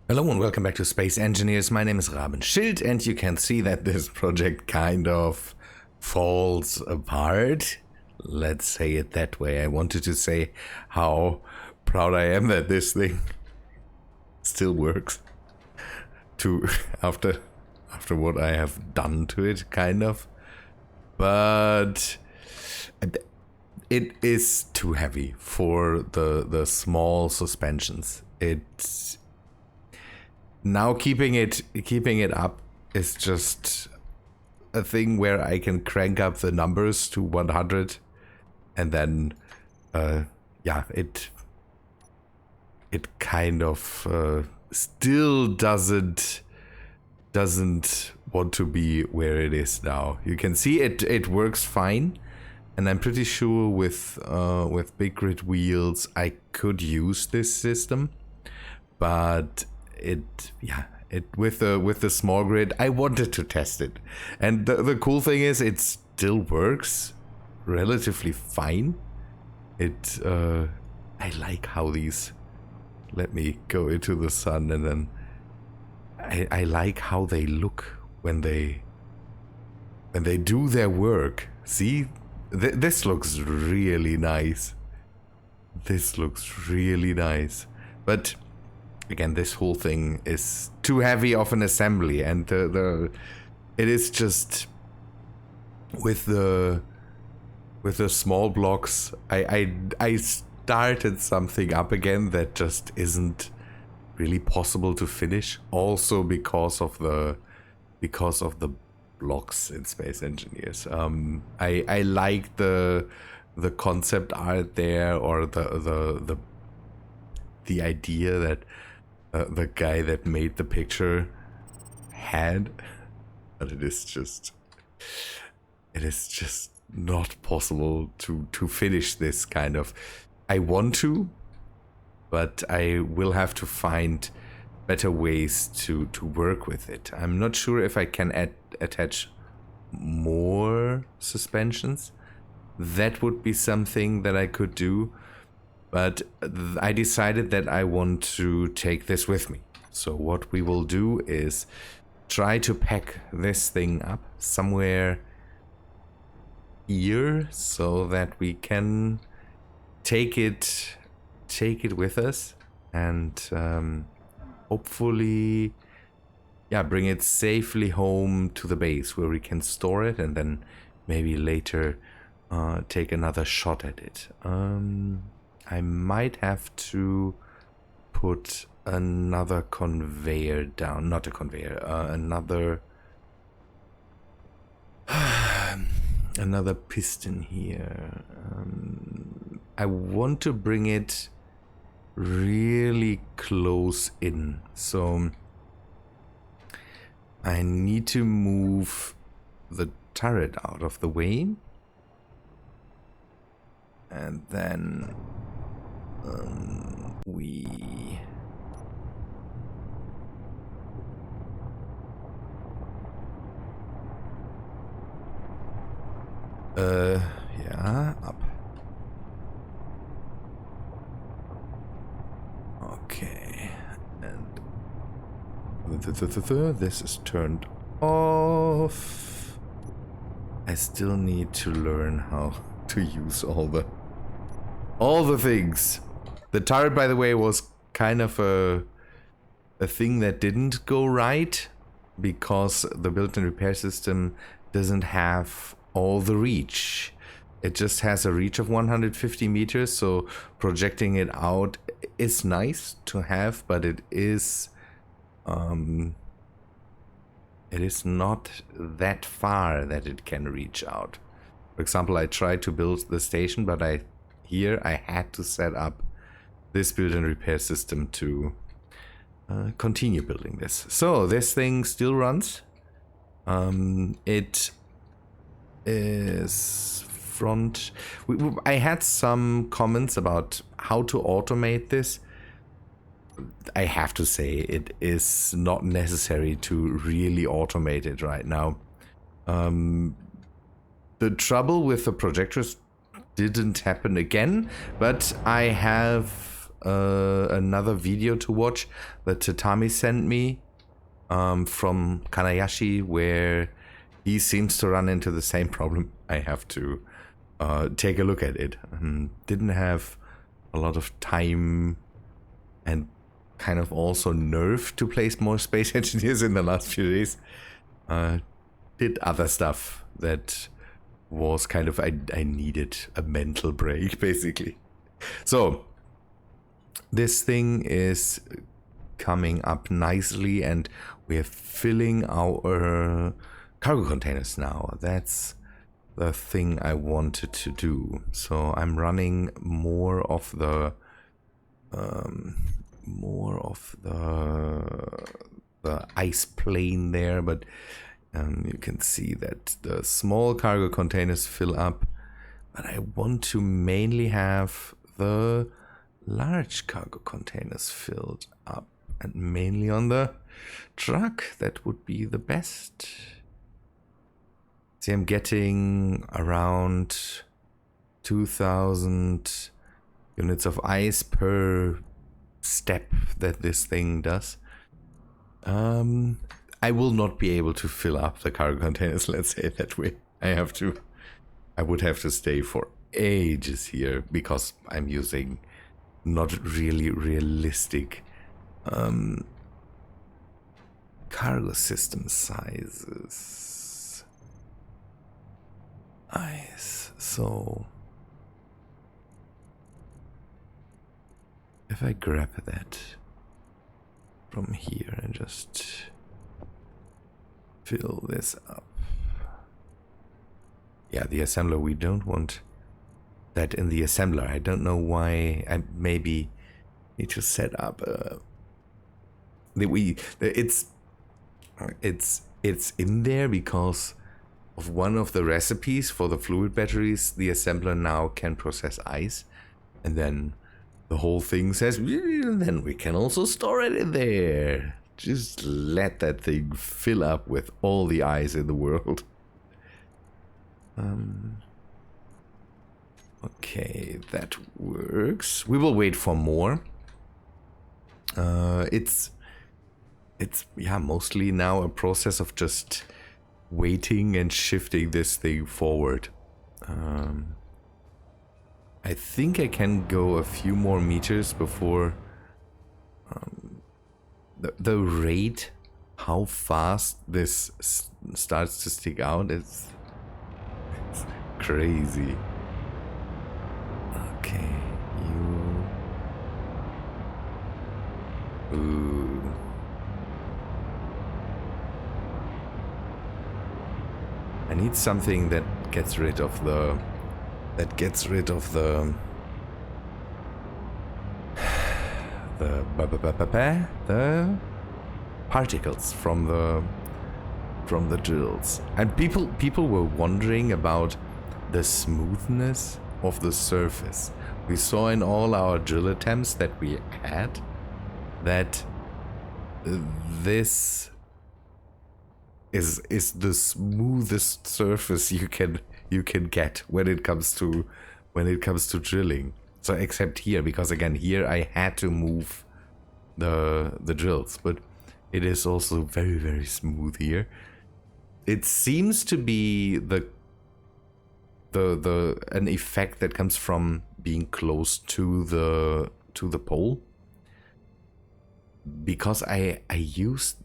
Hello and welcome back to Space Engineers. My name is Rabenschild and you can see that this project kind of falls apart. Let's say it that way. I wanted to say how proud I am that this thing still works after what I have done to it, kind of. But it is too heavy for the small suspensions. Now keeping it up is just a thing where I can crank up the numbers to 100 and then it kind of still doesn't want to be where it is now. You can see it works fine, and I'm pretty sure with big grid wheels I could use this system, but with the small grid I wanted to test it, and the cool thing is it still works relatively fine. I like how these, let me go into the sun, and then I like how they look when they do their work. See, this looks really nice. This looks really nice, but again, this whole thing is too heavy of an assembly, and it is just with the small blocks. I started something up again that just isn't really possible to finish. Also because of the blocks in Space Engineers. I like the concept art there, or the idea that the guy that made the picture had, but it is just not possible to finish this kind of. I want to, but I will have to find better ways to work with it. I'm not sure if I can attach more suspensions. That would be something that I could do. But I decided that I want to take this with me. So what we will do is try to pack this thing up somewhere here so that we can take it with us, and hopefully bring it safely home to the base where we can store it, and then maybe later take another shot at it. I might have to put another conveyor down, not a conveyor, another piston here. I want to bring it really close in, so I need to move the turret out of the way, and then up. Okay, and this is turned off. I still need to learn how to use all the things. The turret, by the way, was kind of a thing that didn't go right because the built-in repair system doesn't have all the reach. It just has a reach of 150 meters, so projecting it out is nice to have, but it is not that far that it can reach out. For example, I tried to build the station, but I had to set up this built-in repair system to continue building this. So this thing still runs. It is front. I had some comments about how to automate this. I have to say it is not necessary to really automate it right now. The trouble with the projectors didn't happen again, but I have another video to watch that Tatami sent me from Kanayashi, where he seems to run into the same problem. I have to take a look at it. Didn't have a lot of time and kind of also nerve to place more space engineers in the last few days. Did other stuff that was kind of, I needed a mental break, basically. So this thing is coming up nicely, and we're filling our cargo containers now. That's the thing I wanted to do. So I'm running more of the ice plane there, but you can see that the small cargo containers fill up, but I want to mainly have the large cargo containers filled up, and mainly on the truck. That would be the best. See, I'm getting around 2,000 units of ice per step that this thing does. I will not be able to fill up the cargo containers, let's say it that way. I would have to stay for ages here, because I'm using not really realistic cargo system sizes. Ice. So if I grab that from here and just fill this up. Yeah, the assembler, we don't want that in the assembler. I don't know why. I maybe need to set up it's in there because of one of the recipes for the fluid batteries. The assembler now can process ice, and then the whole thing says, and then we can also store it in there. Just let that thing fill up with all the ice in the world. Okay, that works. We will wait for more. It's yeah, mostly now a process of just waiting and shifting this thing forward. I think I can go a few more meters before the rate, how fast this starts to stick out, it's crazy. Okay, ooh. I need something that gets rid of the the particles from the drills. And people were wondering about the smoothness of the surface. We saw in all our drill attempts that we had that this is the smoothest surface you can get when it comes to drilling. So except here, because again here I had to move the drills, but it is also very, very smooth here. It seems to be an effect that comes from being close to the pole, because I used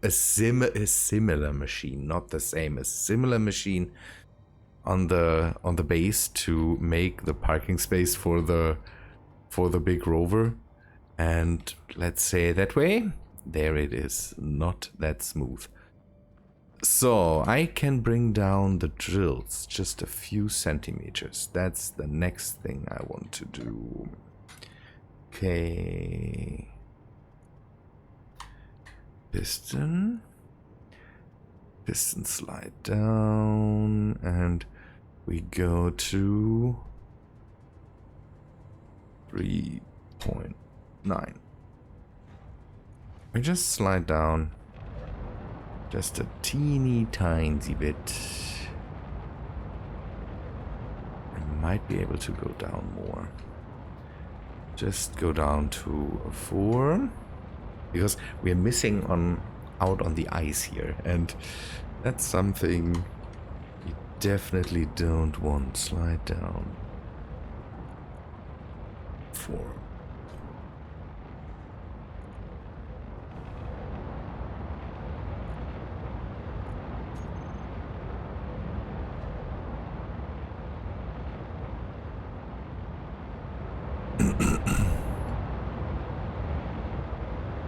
a similar machine, not the same, a similar machine on the base to make the parking space for the big rover, and let's say that way, there it is, not that smooth. So I can bring down the drills just a few centimeters. That's the next thing I want to do. Okay. Piston slide down, and we go to 3.9. We just slide down just a teeny tiny bit. I might be able to go down more. just go down to 4. Because we're missing out on the ice here. And that's something you definitely don't want. Slide down. 4.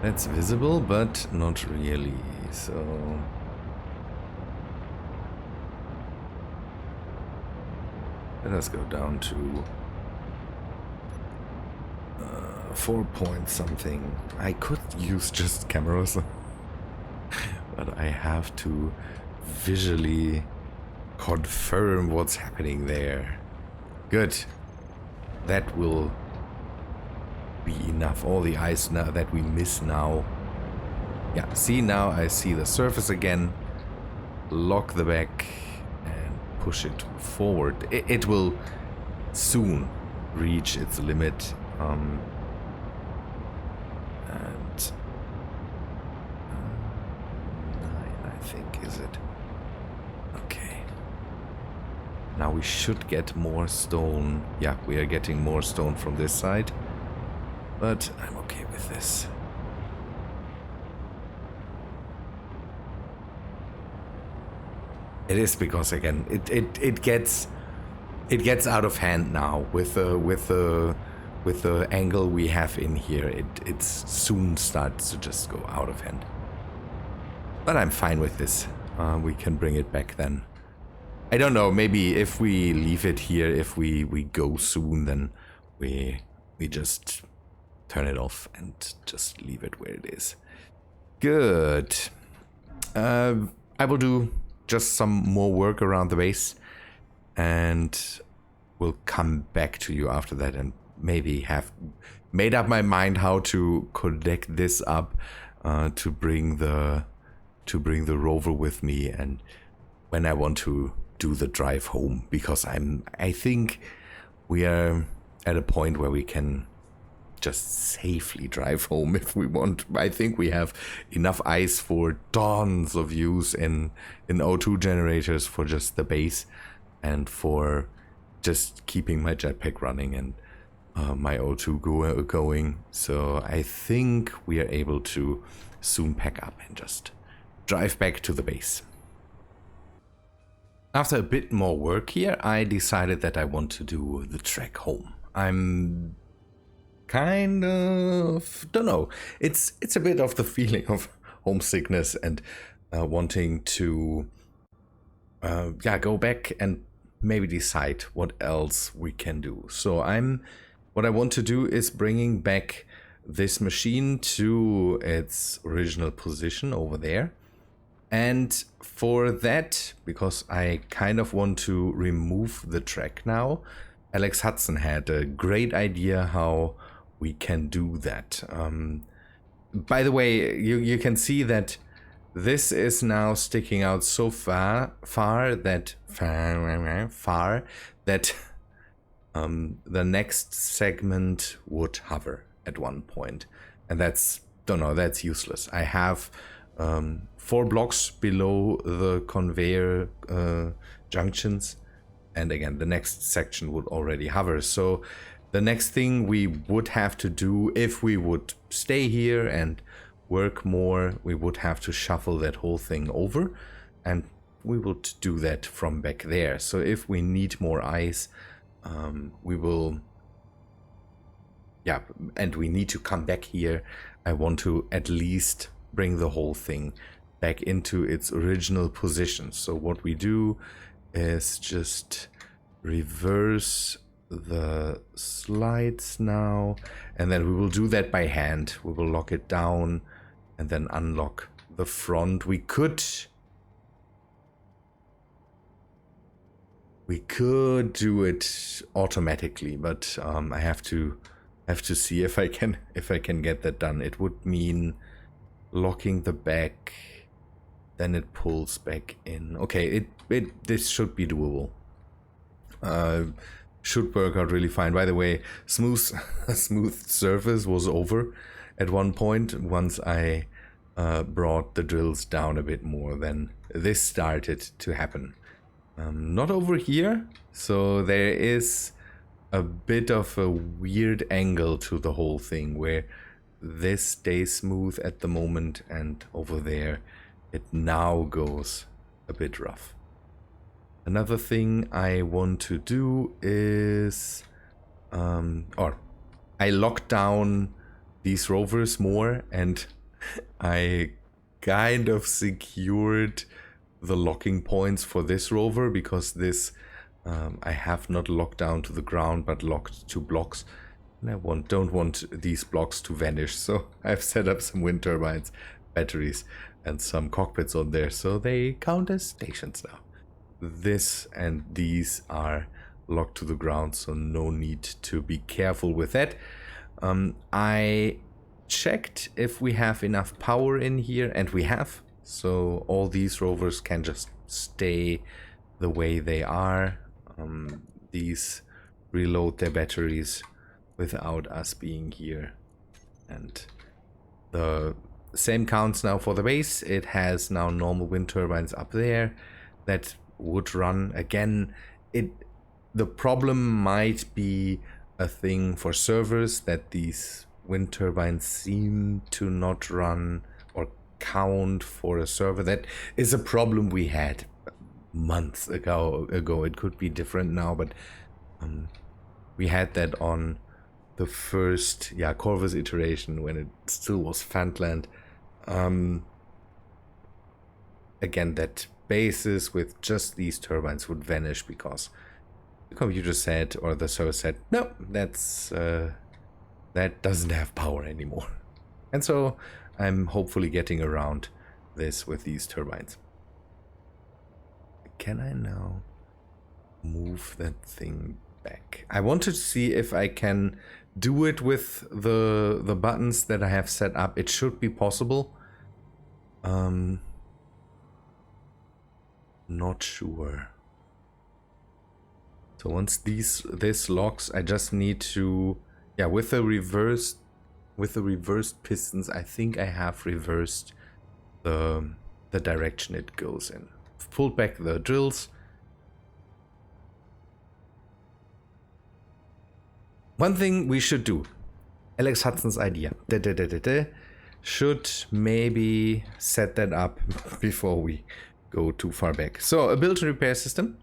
That's visible, but not really, so... Let us go down to 4 point something. I could use just cameras, but I have to visually confirm what's happening there. Good. That will be enough. All the ice now that we miss now. Yeah, see, now I see the surface again. Lock the back and push it forward. It will soon reach its limit. And 9, I think, is it? Okay. Now we should get more stone. Yeah, we are getting more stone from this side. But I'm okay with this. It is because again, it gets out of hand now with the angle we have in here. It soon starts to just go out of hand. But I'm fine with this. We can bring it back then. I don't know. Maybe if we leave it here, if we go soon, then we just turn it off and just leave it where it is. Good. I will do just some more work around the base and we'll come back to you after that and maybe have made up my mind how to connect this up to bring the rover with me and when I want to do the drive home, because I think we are at a point where we can just safely drive home if we want. I think we have enough ice for tons of use in O2 generators for just the base and for just keeping my jetpack running and my O2 going. So I think we are able to soon pack up and just drive back to the base. After a bit more work here, I decided that I want to do the trek home. I'm kind of, don't know, it's a bit of the feeling of homesickness and wanting to go back and maybe decide what else we can do. So what I want to do is bringing back this machine to its original position over there. And for that, because I kind of want to remove the track now, Alex Hudson had a great idea how we can do that. By the way, you can see that this is now sticking out so far that the next segment would hover at one point, and that's useless. I have 4 blocks below the conveyor junctions, and again the next section would already hover. So the next thing we would have to do, if we would stay here and work more, we would have to shuffle that whole thing over, and we would do that from back there. So if we need more ice, we will, and we need to come back here. I want to at least bring the whole thing back into its original position. So what we do is just reverse the slides now, and then we will do that by hand. We will lock it down and then unlock the front. We could do it automatically, but I have to see if I can get that done. It would mean locking the back, then it pulls back in. Okay, this should be doable. should work out really fine. By the way, smooth surface was over at one point once I brought the drills down a bit more. Then this started to happen. Not over here, so there is a bit of a weird angle to the whole thing where this stays smooth at the moment and over there it now goes a bit rough. Another thing I want to do is or I locked down these rovers more, and I kind of secured the locking points for this rover, because this I have not locked down to the ground but locked to blocks, and I don't want these blocks to vanish, so I've set up some wind turbines, batteries and some cockpits on there, so they count as stations now. This and these are locked to the ground, so no need to be careful with that. I checked if we have enough power in here, and we have, so all these rovers can just stay the way they are. These reload their batteries without us being here, and the same counts now for the base. It has now normal wind turbines up there that would run again. The problem might be a thing for servers, that these wind turbines seem to not run or count for a server. That is a problem we had months ago. It could be different now, but we had that on the first Corvus iteration when it still was Fantland. Again, that bases with just these turbines would vanish because the computer said, or the server said, no, that doesn't have power anymore. And so I'm hopefully getting around this with these turbines. Can I now move that thing back? I wanted to see if I can do it with the buttons that I have set up. It should be possible. Not sure. So once this locks, I just need to, with the reversed pistons, I think I have reversed the direction it goes in. Pulled back the drills. One thing we should do, Alex Hudson's idea, should maybe set that up before we go too far back. So a build and repair system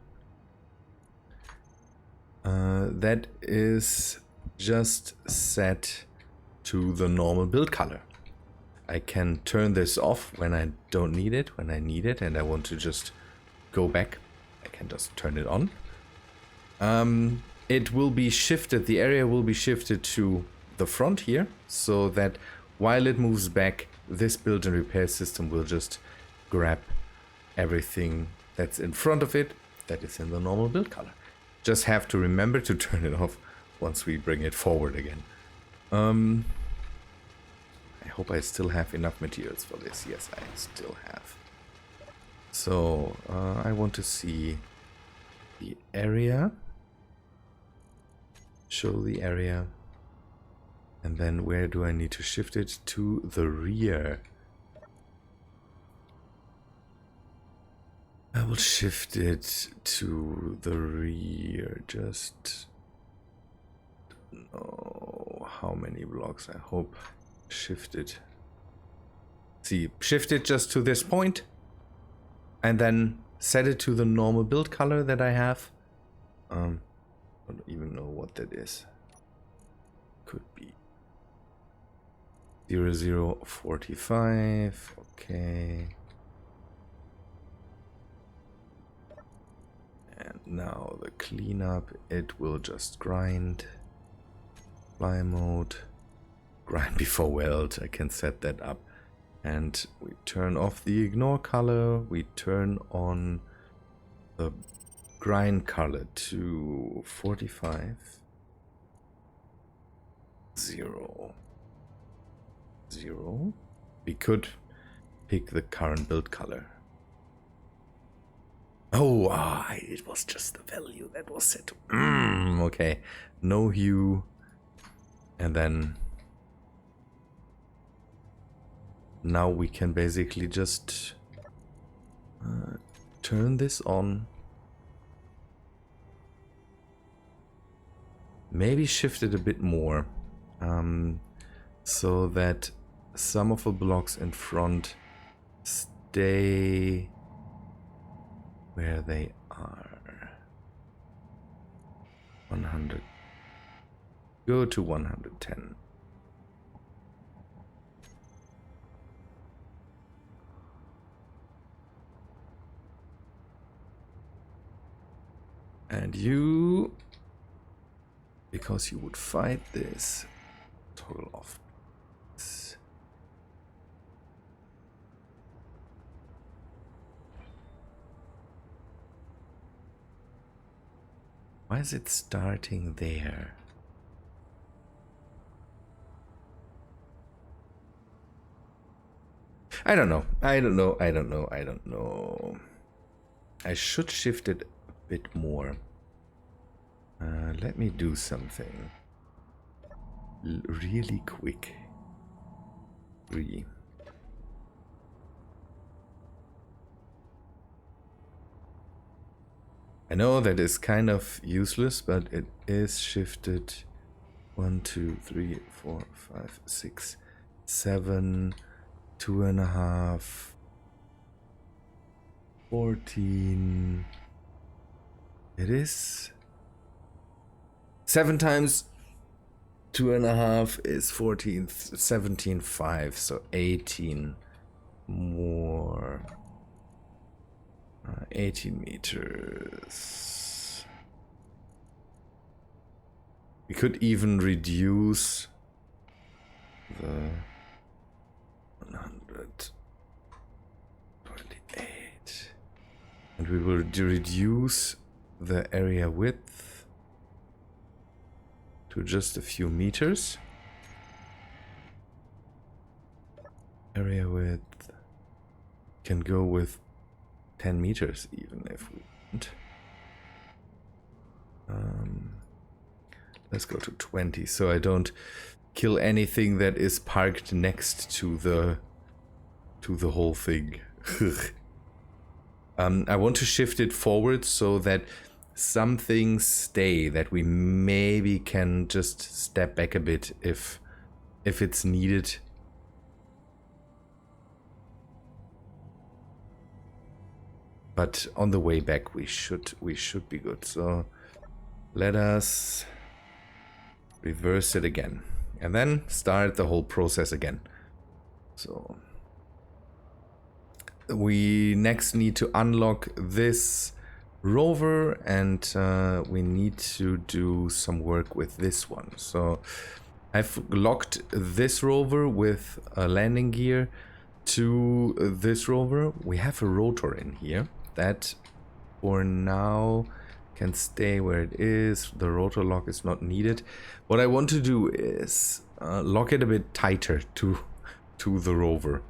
that is just set to the normal build color. I can turn this off when I don't need it. When I need it and I want to just go back, I can just turn it on. It will be shifted, the area will be shifted to the front here, so that while it moves back, this build and repair system will just grab everything that's in front of it that is in the normal build color. Just have to remember to turn it off once we bring it forward again. I hope I still have enough materials for this. Yes, I still have. So I want to see the area. Show the area. And then where do I need to shift it? To the rear. I will shift it to the rear. Just don't know how many blocks. I hope shift it. See, shift it just to this point, and then set it to the normal build color that I have. I don't even know what that is. Could be 0045. Okay. And now the cleanup, it will just grind. Fly mode. Grind before weld. I can set that up. And we turn off the ignore color. We turn on the grind color to 45. 0. 0. We could pick the current build color. Oh, it was just the value that was set to... okay. No hue. And then... now we can basically just... turn this on. Maybe shift it a bit more. So that some of the blocks in front stay where they are. 100. Go to 110. And you, because you would fight this, toggle off. Why is it starting there? I don't know. I don't know. I should shift it a bit more. Let me do something really quick. 3. I know that is kind of useless, but it is shifted 1, 2, 3, 4, 5, 6, 7, 2.5, 14. It is 7 times 2.5 is 14, 17, 5, so 18 more. 18 meters. We could even reduce the 128. And we will reduce the area width to just a few meters. Area width can go with 10 meters even if we want. Let's go to 20 so I don't kill anything that is parked next to the whole thing. I want to shift it forward so that some things stay, that we maybe can just step back a bit if it's needed. But on the way back we should be good. So let us reverse it again and then start the whole process again. So we next need to unlock this rover and we need to do some work with this one. So I've locked this rover with a landing gear to this rover. We have a rotor in here that for now can stay where it is. The rotor lock is not needed. What I want to do is lock it a bit tighter to the rover.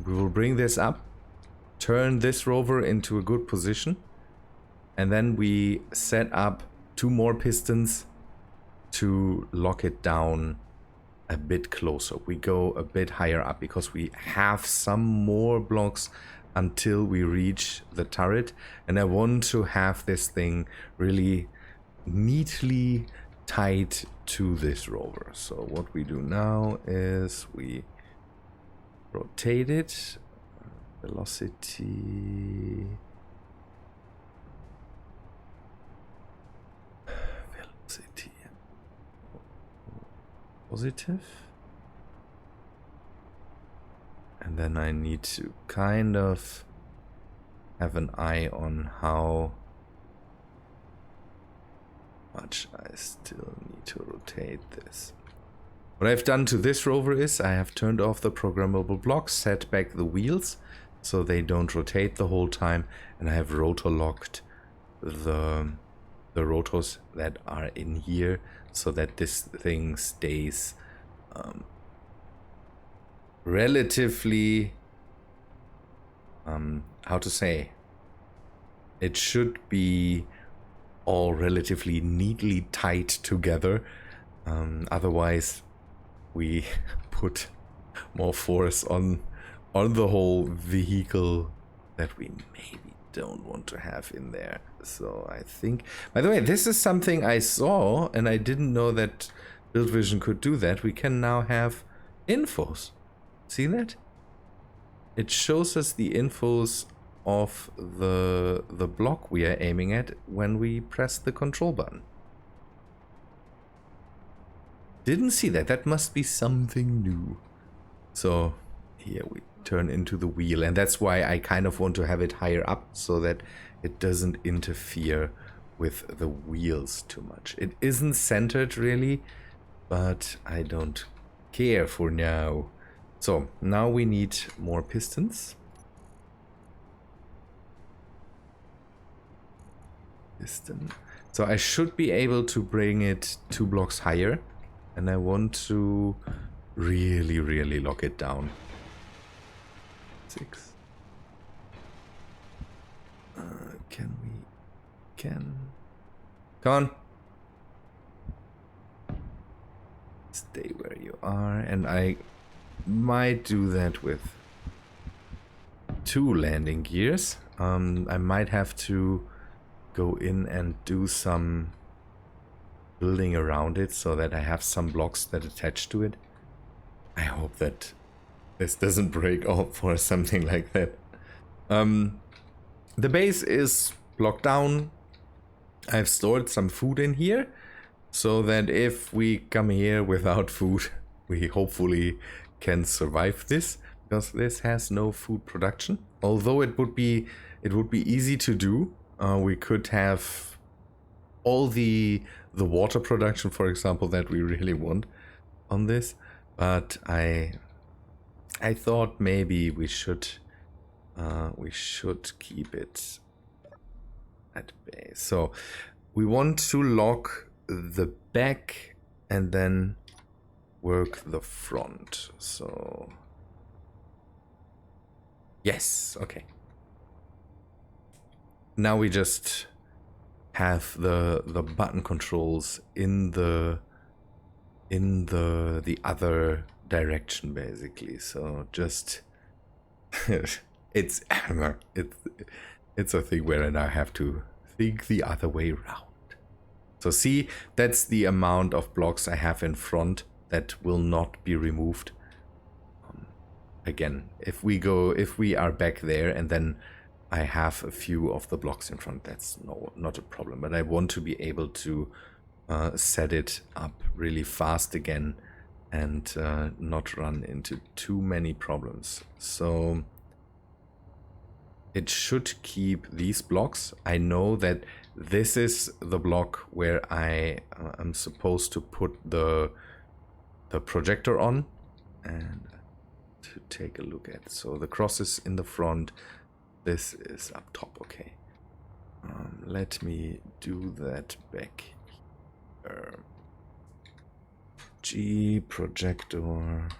We will bring this up, turn this rover into a good position, and then we set up 2 more pistons to lock it down a bit closer. We go a bit higher up because we have some more blocks until we reach the turret, and I want to have this thing really neatly tied to this rover. So what we do now is we rotate it, velocity, positive. And then I need to kind of have an eye on how much I still need to rotate this. What I've done to this rover is I have turned off the programmable blocks, set back the wheels so they don't rotate the whole time, and I have rotor locked the rotors that are in here so that this thing stays relatively how to say, it should be all relatively neatly tied together. Otherwise, we put more force on the whole vehicle that we maybe don't want to have in there. So I think, by the way, this is something I saw and I didn't know that Build Vision could do that. We can now have infos. See that? It shows us the infos of the block we are aiming at when we press the control button. Didn't see that. That must be something new. So here we turn into the wheel, and that's why I kind of want to have it higher up so that it doesn't interfere with the wheels too much. It isn't centered really, but I don't care for now. So now we need more pistons. Piston. So I should be able to bring it 2 blocks higher, and I want to really lock it down. 6. Come on. Stay where you are, and I might do that with 2 landing gears. I might have to go in and do some building around it so that I have some blocks that attach to it. I hope that this doesn't break off or something like that. The base is blocked down. I've stored some food in here so that if we come here without food, we hopefully can survive this, because this has no food production. Although it would be easy to do. We could have all the water production, for example, that we really want on this, but I thought maybe we should keep it at base. So we want to lock the back and then work the front. So yes, okay. Now we just have the button controls in the other direction, basically. So just it's a thing where I now have to think the other way around. So see, that's the amount of blocks I have in front that will not be removed. Again, if we are back there and then I have a few of the blocks in front, that's not a problem. But I want to be able to set it up really fast again and not run into too many problems. So it should keep these blocks. I know that this is the block where I am supposed to put the projector on and to take a look at. So the cross is in the front. This is up top, okay. Let me do that back here. G projector.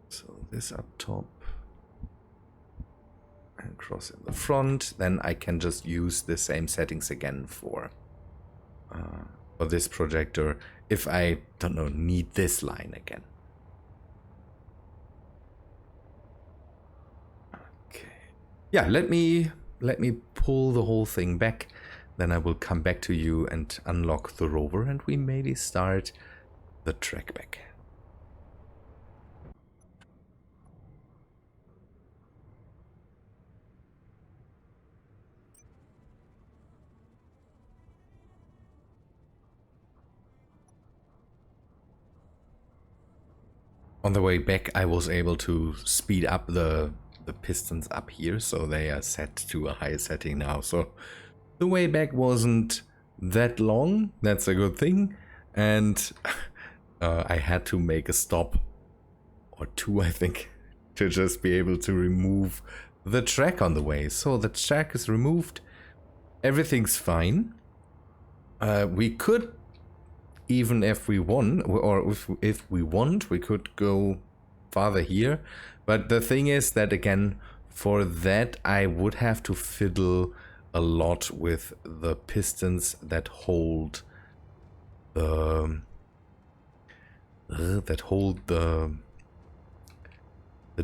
So this up top and cross in the front. Then I can just use the same settings again for this projector if I don't know, need this line again. Yeah, let me pull the whole thing back, then I will come back to you and unlock the rover, and we maybe start the track back. On the way back, I was able to speed up the pistons up here, so they are set to a higher setting now. So the way back wasn't that long, that's a good thing. And I had to make a stop or 2, I think, to just be able to remove the track on the way. So the track is removed, everything's fine. We could, even if we won, or if we want, we could go farther here. But the thing is that, again, for that I would have to fiddle a lot with the pistons that hold the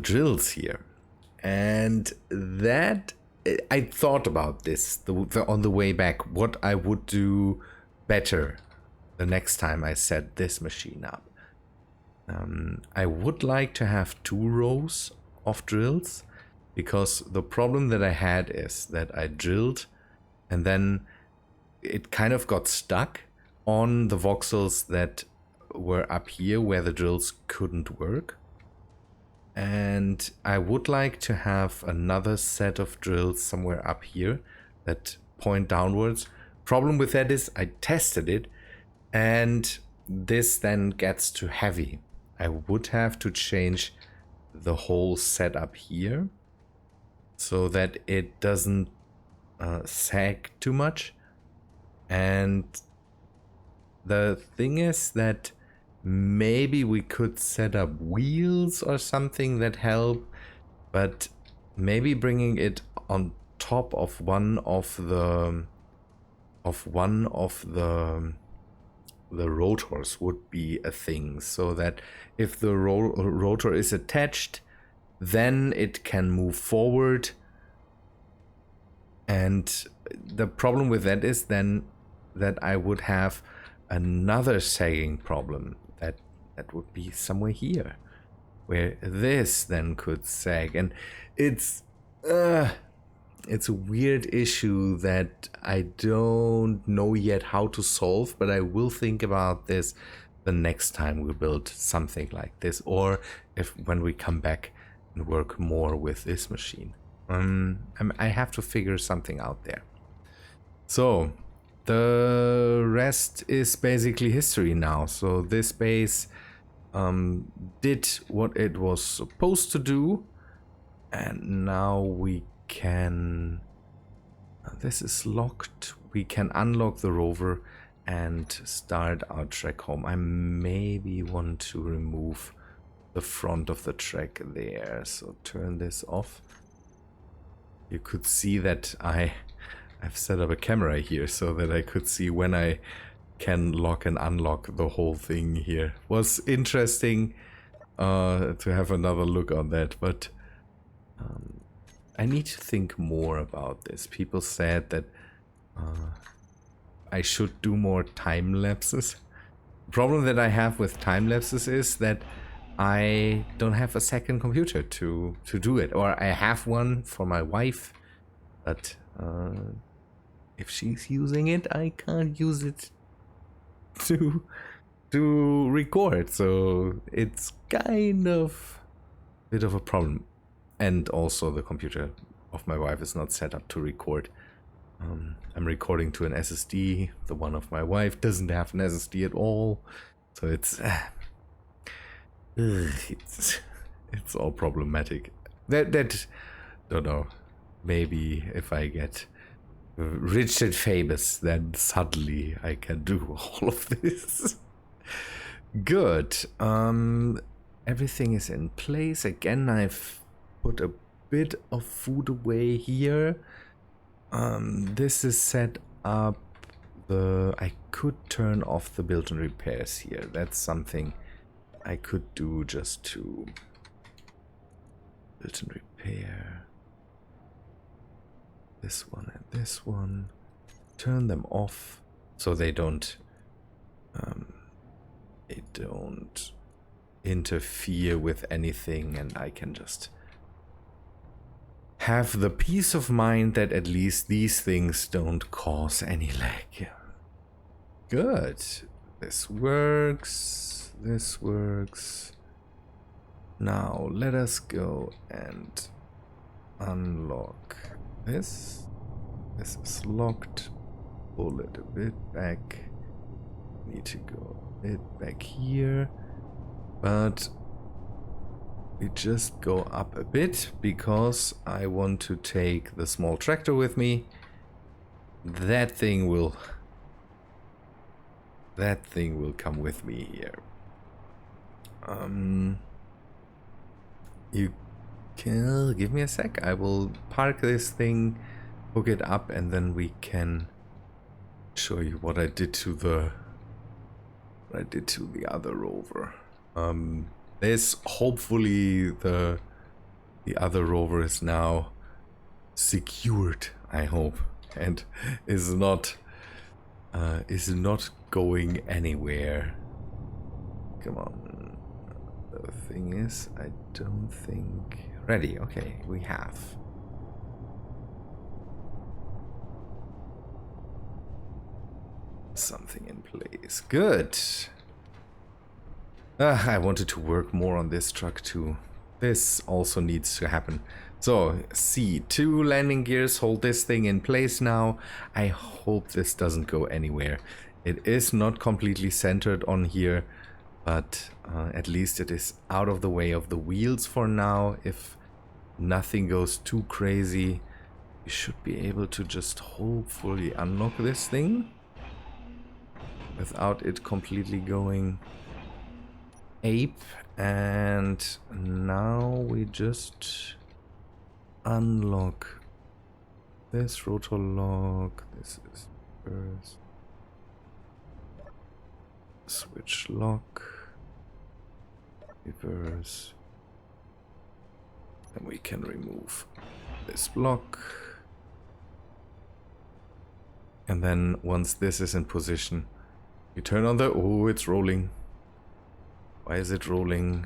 drills here. And that, I thought about this on the way back, what I would do better the next time I set this machine up. I would like to have 2 rows of drills, because the problem that I had is that I drilled and then it kind of got stuck on the voxels that were up here where the drills couldn't work. And I would like to have another set of drills somewhere up here that point downwards. Problem with that is I tested it and this then gets too heavy. I would have to change the whole setup here so that it doesn't sag too much. And the thing is that maybe we could set up wheels or something that help, but maybe bringing it on top of one of the rotors would be a thing, so that if the rotor is attached, then it can move forward. And the problem with that is then that I would have another sagging problem. That would be somewhere here, where this then could sag. And it's a weird issue that I don't know yet how to solve, but I will think about this the next time we build something like this, or when we come back and work more with this machine. I have to figure something out there. So the rest is basically history now. So this base did what it was supposed to do, and now we can, this is locked, we can unlock the rover and start our trek home. I maybe want to remove the front of the trek there, so turn this off. You could see that I've set up a camera here so that I could see when I can lock and unlock the whole thing here. Was interesting to have another look on that, but I need to think more about this. People said that I should do more time lapses. The problem that I have with time lapses is that I don't have a second computer to do it, or I have one for my wife, but if she's using it, I can't use it to record, so it's kind of a bit of a problem. And also the computer of my wife is not set up to record. I'm recording to an SSD. The one of my wife doesn't have an SSD at all, so it's all problematic. That don't know. Maybe if I get rich and famous, then suddenly I can do all of this. Good. Everything is in place. Again, I've put a bit of food away here. This is set up. I could turn off the built-in repairs here. That's something I could do, just to built-in repair. This one and this one. Turn them off so they don't interfere with anything, and I can just have the peace of mind that at least these things don't cause any lag. Good. This works. This works. Now let us go and unlock this. This is locked. Pull it a bit back. Need to go a bit back here. But we just go up a bit because I want to take the small tractor with me. That thing will come with me here. You can give me a sec. I will park this thing, hook it up, and then we can show you what I did to the other rover. This hopefully the other rover is now secured, I hope, and is not going anywhere. Come on. The thing is, I don't think ready. Okay, we have. Something in place. Good. I wanted to work more on this truck too. This also needs to happen. So, see, 2 landing gears hold this thing in place now. I hope this doesn't go anywhere. It is not completely centered on here, but at least it is out of the way of the wheels for now. If nothing goes too crazy, we should be able to just hopefully unlock this thing without it completely going ape. And now we just unlock this rotor lock. This is first. Switch lock. Reverse. And we can remove this block. And then once this is in position, you turn on the... Oh, it's rolling. Why is it rolling?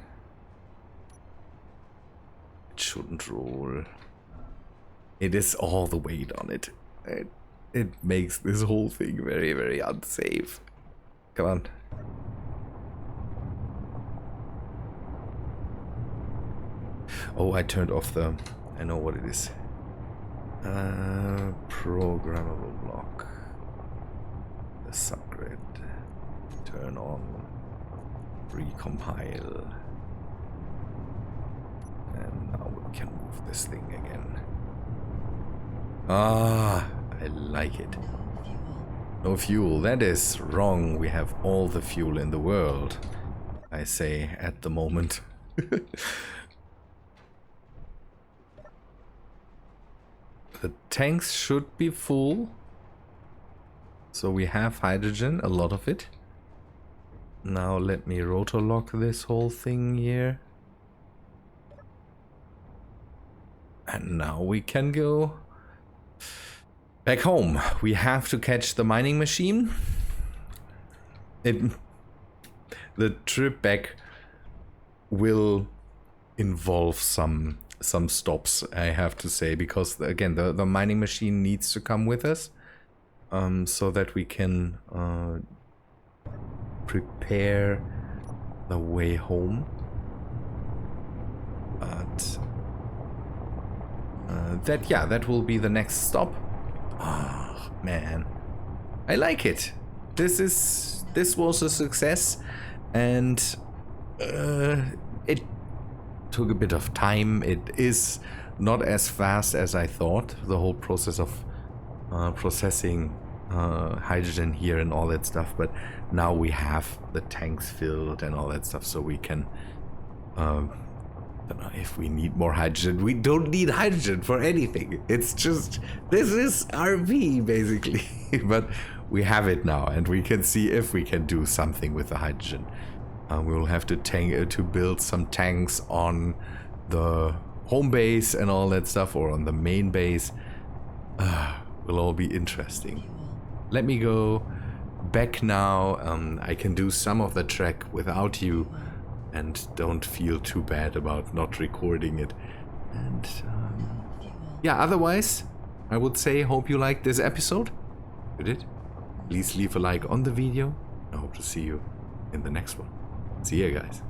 It shouldn't roll. It is all the weight on it. It makes this whole thing very, very unsafe. Come on. Oh, I turned off the... I know what it is. Programmable block. The subgrid. Turn on. Recompile. And now we can move this thing again. Ah, I like it. No fuel. That is wrong. We have all the fuel in the world, I say at the moment. The tanks should be full. So we have hydrogen, a lot of it. Now let me rotor lock this whole thing here. And now we can go back home. We have to catch the mining machine. The trip back will involve some stops, I have to say, because again the mining machine needs to come with us, so that we can prepare the way home. But that will be the next stop. Oh man, I like it. This was a success, and it took a bit of time. It is not as fast as I thought, the whole process of processing hydrogen here and all that stuff, but now we have the tanks filled and all that stuff, so we can I don't know if we need more hydrogen. We don't need hydrogen for anything. It's just, this is RV basically. But we have it now, and we can see if we can do something with the hydrogen. We will have to build some tanks on the home base and all that stuff, or on the main base. Will all be interesting. Let me go back now. I can do some of the track without you, and don't feel too bad about not recording it. And yeah, otherwise, I would say hope you liked this episode. If you did, please leave a like on the video. I hope to see you in the next one. See ya, guys.